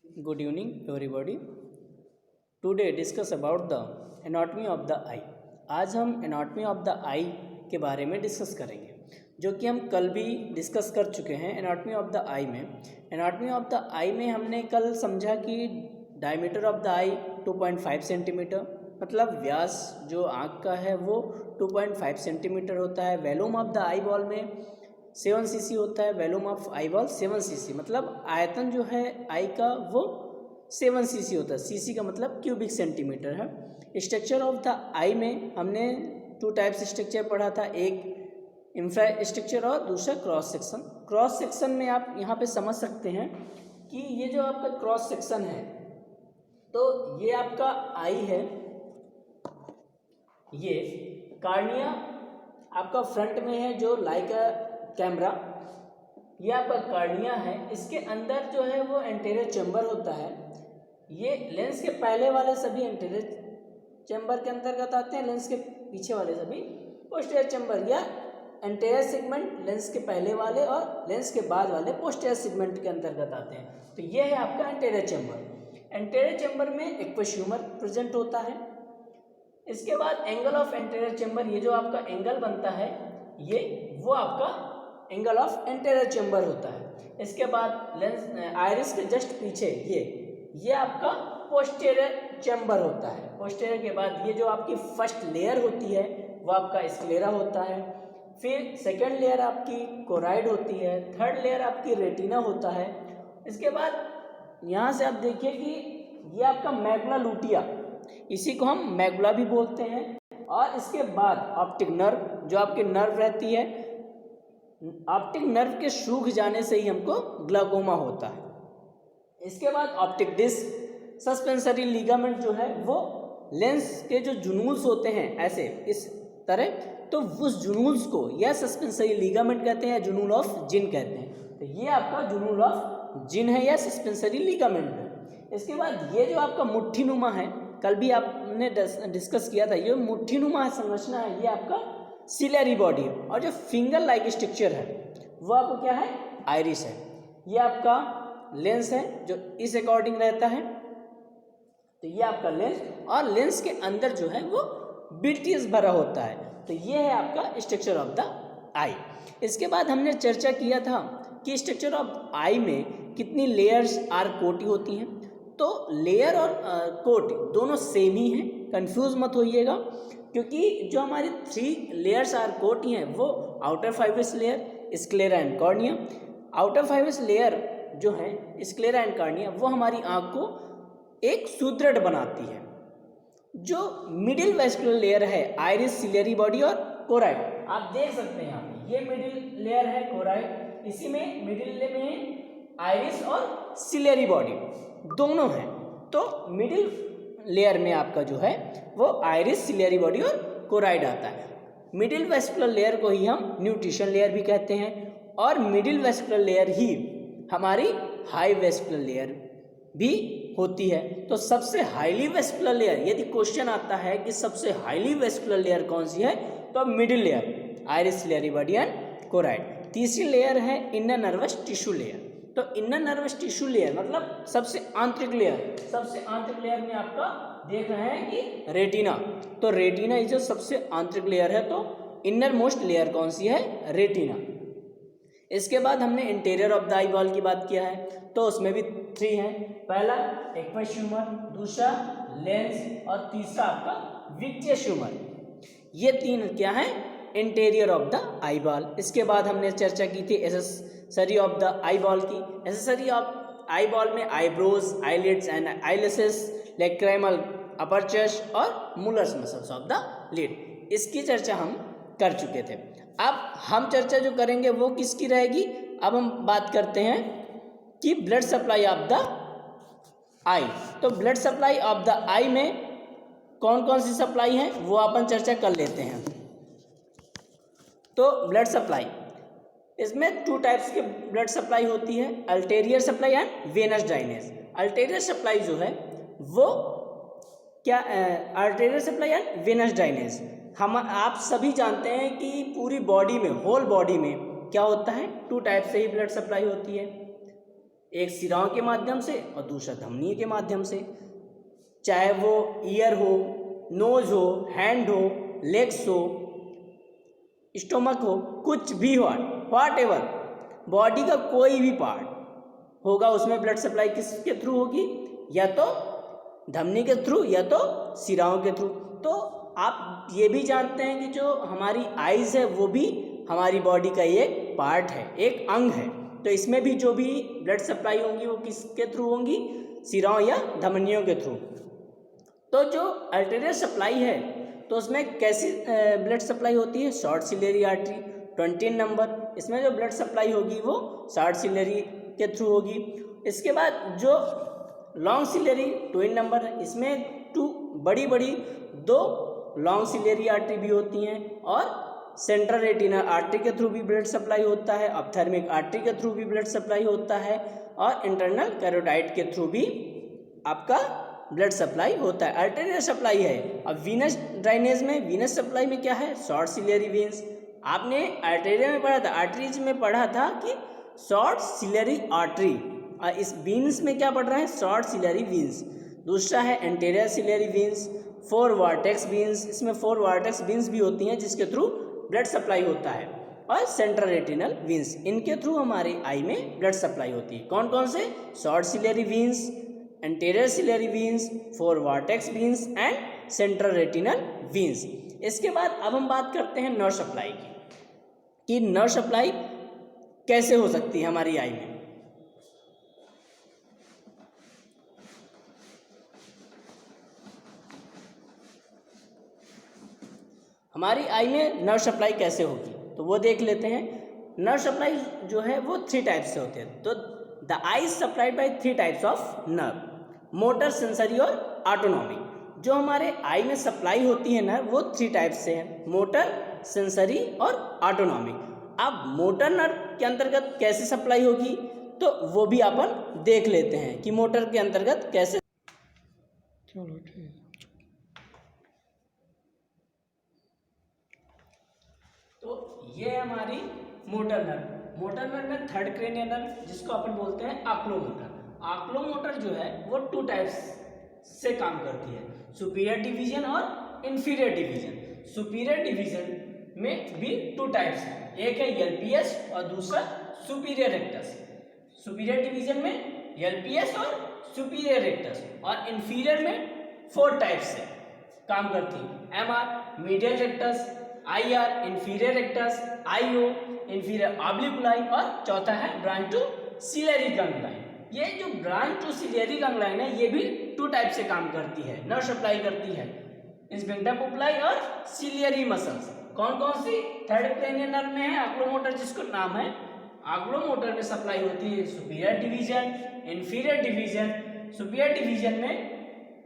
Good evening everybody. Today discuss about the anatomy of the eye. आज हम anatomy of the eye के बारे में डिस्कस करेंगे, जो कि हम कल भी डिस्कस कर चुके हैं anatomy of the eye में. anatomy of the eye में हमने कल समझा कि diameter of the I 2.5 centimetre, मतलब व्यास जो आँख का है वो 2.5 सेंटीमीटर होता है. Volume of the eyeball में 7 cc होता है. Volume of eye ball 7 cc, मतलब आयतन जो है आई का वो 7 cc होता है. cc का मतलब क्यूबिक सेंटीमीटर है. स्ट्रक्चर ऑफ द आई में हमने 2 टाइप्स स्ट्रक्चर पढ़ा था, एक इंफ्रा स्ट्रक्चर और दूसरा क्रॉस सेक्शन. क्रॉस सेक्शन में आप यहाँ पे समझ सकते हैं कि ये जो आपका क्रॉस सेक्शन है, तो ये आपका आई है, ये कार्निया आपका फ्रंट में है जो लाइक कैमरा, ये आपका कार्निया है. इसके अंदर जो है वो एंटीरियर चैम्बर होता है. ये लेंस के पहले वाले सभी एंटीरियर चैम्बर के अंतर्गत आते हैं, लेंस के पीछे वाले सभी पोस्टीरियर चैम्बर, या एंटीरियर सेगमेंट लेंस के पहले वाले और लेंस के बाद वाले पोस्टीरियर सेगमेंट के अंतर्गत आते हैं. तो ये है आपका एंटीरियर चैम्बर. एंटीरियर चैम्बर में एक्वस ह्यूमर प्रेजेंट होता है. इसके बाद एंगल ऑफ एंटीरियर चैम्बर, ये जो आपका एंगल बनता है ये वो आपका एंगल ऑफ एंटीरियर चैम्बर होता है. इसके बाद लेंस आइरिस के जस्ट पीछे ये आपका पोस्टीरियर चैम्बर होता है. पोस्टीरियर के बाद ये जो आपकी फर्स्ट लेयर होती है वो आपका स्क्लेरा होता है. फिर सेकेंड लेयर आपकी कोराइड होती है. थर्ड लेयर आपकी रेटिना होता है. इसके बाद यहाँ से आप देखिए कि ये आपका मैकुला लूटिया, इसी को हम मैकुला भी बोलते हैं. और इसके बाद ऑप्टिक नर्व, जो आपकी नर्व रहती है, ऑप्टिक नर्व के सूख जाने से ही हमको ग्लाकोमा होता है. इसके बाद ऑप्टिक डिस्क, सस्पेंसरी लिगामेंट जो है वो लेंस के जो जूनूल्स होते हैं ऐसे इस तरह, तो उस जूनूल्स को या सस्पेंसरी लिगामेंट कहते हैं या जूनूल ऑफ जिन कहते हैं. तो ये आपका जूनूल ऑफ जिन है या सस्पेंसरी लिगामेंट है. इसके बाद ये जो आपका मुट्ठी नुमा है, कल भी आपने डिस्कस किया था, ये मुट्ठी नुमा संरचना है, ये आपका सिलेरी बॉडी है. और जो फिंगर लाइक स्ट्रक्चर है वो आपको क्या है, आइरिस है. ये आपका लेंस है जो इस अकॉर्डिंग रहता है. तो ये आपका लेंस, और लेंस के अंदर जो है वो बीटीएस भरा होता है. तो ये है आपका स्ट्रक्चर ऑफ द आई. इसके बाद हमने चर्चा किया था कि स्ट्रक्चर ऑफ आई में कितनी लेयर्स आर कोटी होती हैं. तो लेयर और कोटी दोनों सेम ही हैं, कंफ्यूज मत होइएगा, क्योंकि जो हमारी 3 लेयर्स आर कोटी हैं वो outer fibrous layer, sclera and cornea. Outer fibrous layer जो है स्क्लेरा एंड कॉर्निया वो हमारी आँख को एक सुदृढ़ बनाती है. जो मिडिल वेस्कुलर लेयर है आइरिस, सिलेरी बॉडी और कोराइड, आप देख सकते हैं यहाँ पे ये मिडिल लेयर है कोराइड, इसी में मिडिल में आइरिस और सिलेरी बॉडी दोनों हैं. तो मिडिल लेयर में आपका जो है वो आइरिस, सिलेरी बॉडी और कोराइड आता है. मिडिल वेस्कुलर लेयर को ही हम न्यूट्रिशन लेयर भी कहते हैं, और मिडिल वेस्कुलर लेयर ही हमारी हाई वेस्कुलर लेयर भी होती है. तो सबसे हाईली वेस्कुलर लेयर, यदि क्वेश्चन आता है कि सबसे हाईली वेस्कुलर लेयर कौन सी है, तो middle layer, iris, ciliary body and choroid. तीसरी लेयर है इनर नर्वस टिश्यू लेयर. तो इनर नर्वस टिश्यू लेयर मतलब सबसे आंतरिक लेयर. सबसे आंतरिक लेयर में आपका देख रहे हैं कि रेटिना, तो रेटिना इज सबसे आंतरिक लेयर है. तो इनर मोस्ट लेयर कौन सी है, रेटिना. इसके बाद हमने interior of the eyeball की बात किया है, तो उसमें भी 3 हैं. पहला एक्वस ह्यूमर, दूसरा लेंस और तीसरा आपका विट्रियस ह्यूमर. ये 3 क्या है, interior of the eyeball. इसके बाद हमने चर्चा की थी accessory of the eyeball की. एसेसरी ऑफ आई बॉल में eyebrows, eyelids and eyelashes, lacrimal apertures और Muller's muscles of the lid, इसकी चर्चा हम कर चुके थे. अब हम चर्चा जो करेंगे वो किसकी रहेगी, अब हम बात करते हैं कि ब्लड सप्लाई ऑफ द आई. तो ब्लड सप्लाई ऑफ द आई में कौन कौन सी सप्लाई है वो अपन चर्चा कर लेते हैं. तो ब्लड सप्लाई, इसमें 2 टाइप्स के ब्लड सप्लाई होती है, ulterior supply and Venus ड्राइनेज. Ulterior supply जो है वो क्या, अल्टेरियर सप्लाई एंड वेनस ड्राइनेज, हम आप सभी जानते हैं कि पूरी बॉडी में, होल बॉडी में क्या होता है, 2 टाइप से ही ब्लड सप्लाई होती है. एक सिराओं के माध्यम से और दूसरा धमनियों के माध्यम से। चाहे वो ईयर हो, नोज हो, हैंड हो, लेग्स हो, स्टोमक हो, कुछ भी हो, व्हाट एवर, बॉडी का कोई भी पार्ट होगा उसमें ब्लड सप्लाई किसके थ्रू होगी, या तो धमनी के थ्रू या तो सिराओं के थ्रू। तो आप ये भी जानते हैं कि जो हमारी आइज़ है वो भी हमारी बॉडी का एक पार्ट है, एक अंग है। तो इसमें भी जो भी ब्लड सप्लाई होंगी वो किसके थ्रू होंगी, सिराओं या धमनियों के थ्रू। तो जो अल्टेरियर सप्लाई है तो उसमें कैसी ब्लड सप्लाई होती है, शॉर्ट सिलियरी आर्टरी 20 नंबर, इसमें जो ब्लड सप्लाई होगी वो शॉर्ट सिलियरी के थ्रू होगी। इसके बाद जो लॉन्ग सिलियरी 2 नंबर है, इसमें बड़ी बड़ी 2 लॉन्ग सिलियरी आर्टरी भी होती हैं और सेंट्रल रेटिनल आर्टरी के थ्रू भी ब्लड सप्लाई होता है, ऑप्थेल्मिक आर्टरी के थ्रू भी ब्लड सप्लाई होता है और इंटरनल कैरोटाइड के थ्रू भी आपका ब्लड सप्लाई होता है। आर्टेरियल सप्लाई है। अब वीनस ड्राइनेज में, वीनस सप्लाई में क्या है, शॉर्ट सिलियरी वेन्स। आपने आर्टेरियल में पढ़ा था, आर्टरीज में पढ़ा था कि शॉर्ट सिलियरी आर्टरी, और इस वीन्स में क्या पढ़ रहे हैं, शॉर्ट सिलियरी वीन्स। दूसरा है anterior ciliary veins, 4 vortex veins, इसमें 4 वार्टेक्स वीन्स भी होती हैं जिसके थ्रू ब्लड सप्लाई होता है, और सेंट्रल रेटिनल वीन्स, इनके थ्रू हमारी आई में ब्लड सप्लाई होती है। कौन कौन से, short ciliary veins, anterior ciliary veins, 4 vortex veins and central retinal veins. इसके बाद अब हम बात करते हैं नर्व सप्लाई की, कि नर्व सप्लाई कैसे हो सकती है हमारी आई में। हमारी आई में नर्व सप्लाई कैसे होगी तो वो देख लेते हैं। नर्व सप्लाई जो है वो 3 टाइप से होते हैं। तो the I supplied by 3 types of nerve, motor, sensory और ऑटोनॉमिक। जो हमारे आई में सप्लाई होती है नर्व वो 3 टाइप से है, मोटर, सेंसरी और ऑटोनॉमिक। अब मोटर नर्व के अंतर्गत कैसे सप्लाई होगी तो वो भी अपन देख लेते हैं कि मोटर के अंतर्गत कैसे। चलो ठीक। तो ये हमारी मोटर नर्व। मोटर नर्व में थर्ड क्रेनियल नर्व जिसको अपन बोलते हैं ऑक्लोमोटर। ऑक्लोमोटर जो है वो 2 टाइप्स से काम करती है, सुपीरियर डिवीजन और इंफीरियर डिवीजन। सुपीरियर डिवीजन में भी 2 टाइप्स हैं, एक है एलपीएस और दूसरा सुपीरियर रेक्टस। सुपीरियर डिवीजन में एलपीएस और सुपीरियर रेक्टस, और इंफीरियर में 4 टाइप्स से काम करती है, MR medial rectus, IR inferior rectus, IO inferior oblique, और चौथा है ब्रांच टू सिलियरी गैंग्लियन। ये जो ब्रांच टू सिलियरी गैंग्लियन है ये भी 2 टाइप से काम करती है, नर्व सप्लाई करती है, स्फिंक्टर पुपिलाई और सिलियरी मसल्स। कौन कौन सी, थर्ड क्रेनियल नर्व में है ऑक्लोमोटर जिसको नाम है, ऑक्लोमोटर में सप्लाई होती है superior division, inferior division. Superior division में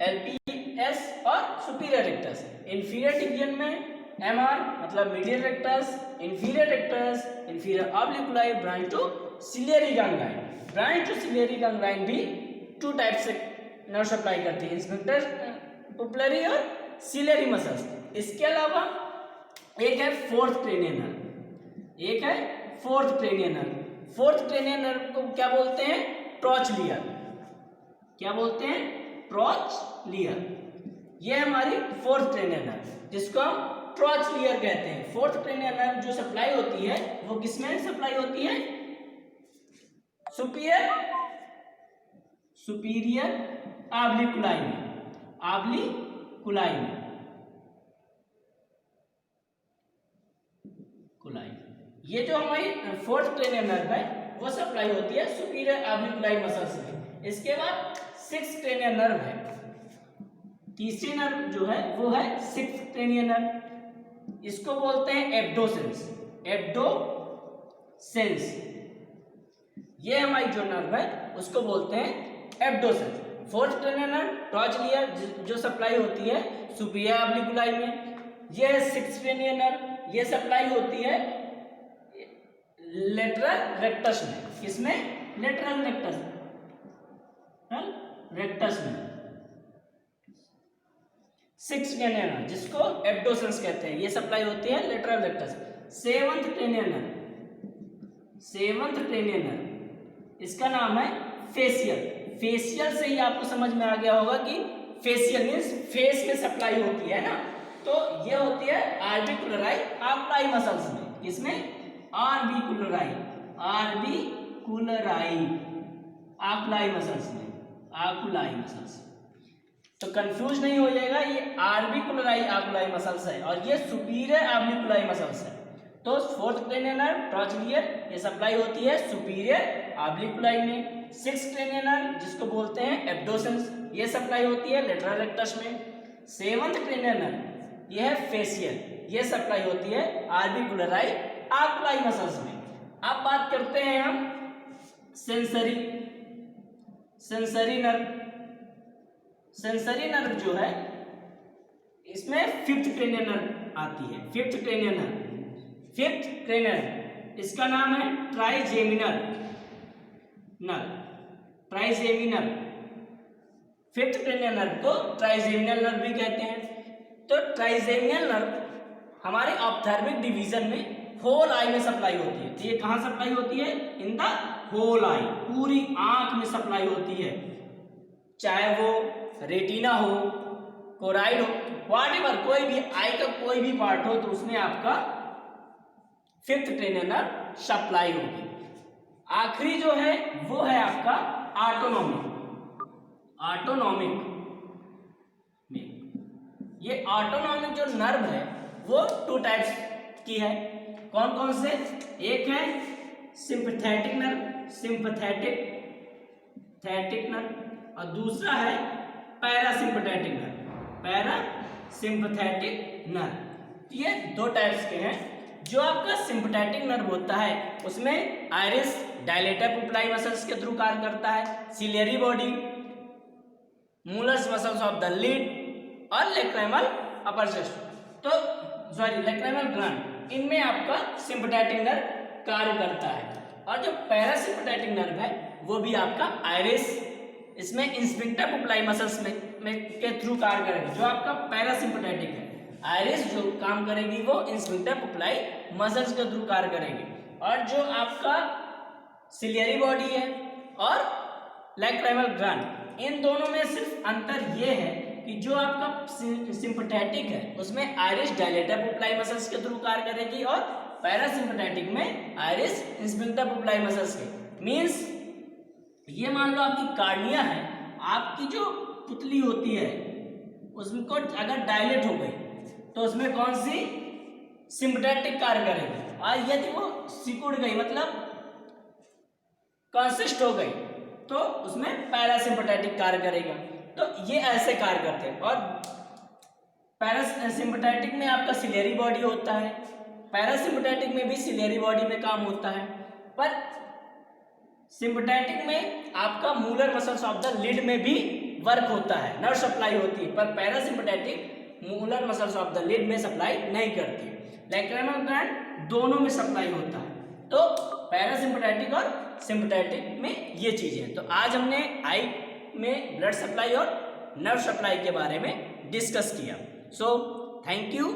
एलपीएस और सुपीरियर रेक्टस, इंफीरियर डिवीजन में एमआर मतलब medial rectus, inferior rectus, inferior oblique, branch to ciliary ganglion. Branch to ciliary ganglion भी 2 टाइप से नर्व सप्लाई करती है, स्फिंक्टर पुपिलरी और सिलियरी मसल्स। इसके अलावा एक है फोर्थ क्रेनियल नर्व, एक है fourth cranial nerve. Fourth cranial nerve को क्या बोलते हैं, ट्रोचलियर। क्या बोलते हैं, ट्रोचलियर। ये हमारी फोर्थ क्रेनियल नर्व जिसको हम ट्रोचलियर कहते हैं। फोर्थ क्रेनियल नर्व जो सप्लाई होती है वो किसमें सप्लाई होती है, सुपीरियर ऑब्लिकुलाई में, ऑब्लिकुलाई में, कुलाई। ये जो हमारी फोर्थ क्रेनियल नर्व है वो सप्लाई होती है सुपीरियर ऑब्लिकुलाई मसल से। इसके बाद 6th क्रेनियल नर्व है, तीसरी नर्व जो है वो है 6th क्रेनियल नर्व। इसको बोलते हैं एब्डोसेंस, एब्डोसेंस। ये हमारी जो नर्व है उसको बोलते हैं एब्डोसेंस। फोर्थ क्रेनियल नर्व ट्रोचलियर जो सप्लाई होती है सुपीरियर ऑब्लिकुलाई में। ये है 6th क्रेनियल नर्व, ये सप्लाई होती है लेटरल रेक्टस में। किसमें, लेटरल रेक्टस, रेक्टस में। 6th क्रेनियल नर्व जिसको एब्डोसेंस कहते हैं, ये सप्लाई होती है lateral rectus. 7th cranial nerve, 7th cranial nerve इसका नाम है फेशियल। फेशियल से ही आपको समझ में आ गया होगा कि फेशियल मीन्स फेस में सप्लाई होती है ना, तो ये होती है आर्बिकुलराई आकुलाई मसल्स में। किसमें? आर्बिकुलराई आकुलाई मसल्स में, आकुलाई मसल्स। तो कंफ्यूज नहीं हो जाएगा, ये आर्बिकुलराई आकुलाई मसल्स है और ये सुपीरियर आर्बिकुलाई मसल्स है। तो फोर्थ क्रेनियल नर्व ट्रॉचलियर, ये सप्लाई होती है सुपीरियर आर्बिकुलाई में। सिक्स्थ क्रेनियल नर्व जिसको बोलते हैं एब्डोसेंस, ये सप्लाई होती है लेटरल रेक्टस में। सेवंथ क्रेनियल नर्व ये है फेशियल, ये सप्लाई होती है आर्बिकुलराई आकुलाई मसल्स में। अब बात करते हैं हम सेंसरी नर्व। सेंसरी नर्व जो है इसमें फिफ्थ क्रेनियल नर्व आती है। फिफ्थ क्रेनियल इसका नाम है trigeminal nerve. Fifth cranial nerve को ट्राइजेमिनल नर्व भी कहते हैं। तो ट्राइजेमिनल नर्व हमारे ऑप्थेल्मिक डिवीजन में होल आई में सप्लाई होती है। तो ये कहाँ सप्लाई होती है? इन द होल आई, पूरी आंख में सप्लाई होती है, चाहे वो रेटिना हो, कोराइड हो, व्हाटएवर, कोई भी आई का कोई भी पार्ट हो तो उसमें आपका फिफ्थ क्रेनियल नर्व सप्लाई होगी। आखिरी जो है वो है आपका ऑटोनॉमिक में। ये ऑटोनॉमिक जो नर्व है वो 2 टाइप्स की है। कौन कौन से? एक है सिंपैथेटिक नर्व और दूसरा है पैरासिम्पैथेटिक नर्व। ये 2 टाइप्स के हैं। जो आपका सिंपैथेटिक नर्व होता है उसमें आइरिस डायलेटर पुपिलाई मसल्स के थ्रू कार्य करता है, ciliary body, Muller's muscles of the lid और lacrimal upper chest, lacrimal gland, इनमें आपका सिंपैथेटिक नर्व कार्य करता है। और जो पैरासिम्पैथेटिक नर्व है वो भी आपका आइरिस, इसमें इंस्फिंक्टर पुपिलाई मसल्स में के थ्रू कार्य करेगा। जो आपका पैरासिम्पैथेटिक है, आइरिस जो काम करेगी वो इंस्फिंक्टर पुपिलाई मसल्स के थ्रू कार्य करेगी। और जो आपका सिलियरी बॉडी है और लैक्रिमल ग्लैंड, इन दोनों में सिर्फ अंतर ये है कि जो आपका सिंपैथेटिक है उसमें आइरिस डायलेटर पुपिलाई मसल्स के थ्रू कार्य करेगी और पैरासिम्पैथेटिक में आइरिस इंस्फिंक्टर पुपिलाई मसल्स के। मींस ये मान लो आपकी कार्निया है, आपकी जो पुतली होती है उसको अगर डायलेट हो गई तो उसमें कौन सी? सिंपैथेटिक कार्य करेगी। और यदि वो सिकुड़ गई मतलब कंसिस्ट हो गई तो उसमें पैरासिम्पैथेटिक कार्य करेगा। तो ये ऐसे कार्य करते हैं। और पैरासिम्पैथेटिक में आपका सिलियरी बॉडी होता है, पैरासिम्पैथेटिक में भी सिलियरी बॉडी में काम होता है, पर सिंपैथेटिक में आपका Muller muscles of the lid में भी वर्क होता है, नर्व सप्लाई होती है, पर parasympathetic Muller muscles of the lid में सप्लाई नहीं करती। लैक्रिमल ग्लैंड दोनों में सप्लाई होता है। तो पैरासिम्पैथेटिक और सिंपैथेटिक में ये चीजें हैं। तो आज हमने आई में ब्लड सप्लाई और नर्व सप्लाई के बारे में डिस्कस किया। So thank you.